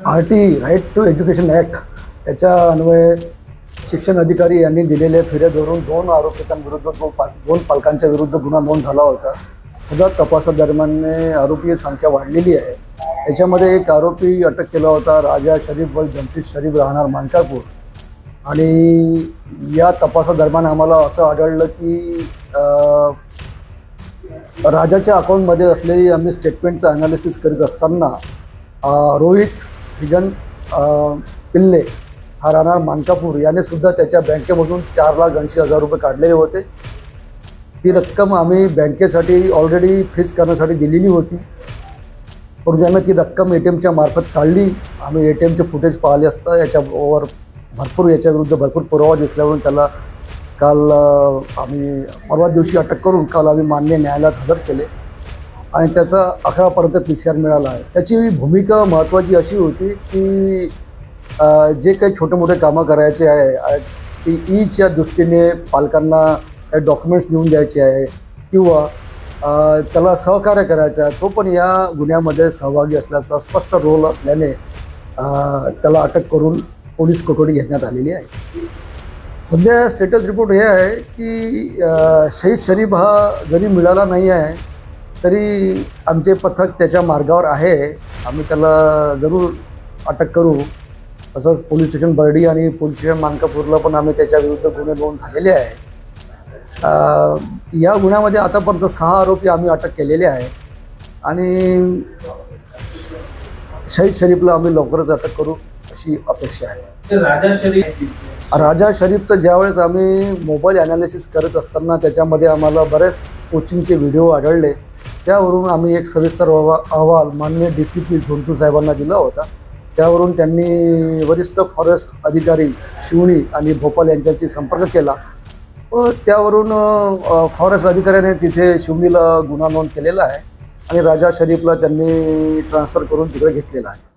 RT right to education act याच्या अन्वये शिक्षण अधिकारी यांनी दिलेल्या फिर्यादीवरून 2 आरोपितांविरुद्ध दोन पालकांच्या विरुद्ध गुन्हा नोंद झाला होता। सदर तपासादरम्यान आरोपी संख्या वाढलेली आहे। याच्यामध्ये एक आरोपी अटक केला होता, राजा शरीफ व जमशेद शरीफ राहणार मानकापूर। आणि या तपासादरम्यान आम्हाला असं आढळलं की राजाच्या अकाउंटमध्ये असलेली आम्ही स्टेटमेंटचं ॲनालिसिस करीत असताना रोहित विजन पिल्ले हा राहणार मानकापूर याने सुद्धा त्याच्या बँकेमधून 4,80,000 रुपये काढलेले होते। ती रक्कम आम्ही बँकेसाठी ऑलरेडी फ्रीज करण्यासाठी दिलेली होती, पण त्यानं ती रक्कम ATMच्या मार्फत काढली। आम्ही ATMचे फुटेज पाहिले असता याच्यावर याच्याविरुद्ध भरपूर पुरावा दिसल्यावरून त्याला काल आम्ही परवा दिवशी अटक करून काल आम्ही मान्य न्यायालयात हजर केले आणि त्याचा 11पर्यंत PCR मिळाला आहे। त्याची भूमिका महत्त्वाची अशी होती की जे काही छोटे मोठे कामं करायचे आहे ती ईच्या दृष्टीने पालकांना काही डॉक्युमेंट्स लिहून द्यायचे आहे किंवा त्याला सहकार्य करायचं आहे, तो पण या गुन्ह्यामध्ये सहभागी असल्याचा स्पष्ट रोल असल्याने त्याला अटक करून पोलीस कोठडी घेण्यात आलेली आहे। सध्या स्टेटस रिपोर्ट हे आहे की शहीद शरीफ हा जरी मिळाला नाही आहे तरी आमचे पथक त्याच्या मार्गावर आहे। आम्ही त्याला जरूर अटक करू। तसंच पोलीस स्टेशन बर्डी आणि पोलीस स्टेशन मानकापूरला पण आम्ही त्याच्याविरुद्ध गुन्हे नोंद झालेले आहे। या गुन्ह्यामध्ये आतापर्यंत 6 आरोपी आम्ही अटक केलेले आहे आणि शहीद शरीफला आम्ही लवकरच अटक करू अशी अपेक्षा आहे। राजा शरीफचं ज्यावेळेस आम्ही मोबाईल ॲनालिसिस करत असताना त्याच्यामध्ये आम्हाला बरेच कोचिंगचे व्हिडिओ आढळले, त्यावरून आम्ही एक सविस्तर अहवाल माननीय DCP झोंटू साहेबांना दिला होता। त्यावरून त्यांनी वरिष्ठ फॉरेस्ट अधिकारी शिवणी आणि भोपाल यांच्याशी संपर्क केला व त्यावरून फॉरेस्ट अधिकाऱ्याने तिथे शिवणीला गुन्हा नोंद केलेला आहे आणि राजा शरीफला त्यांनी ट्रान्सफर करून तिकडे घेतलेला आहे।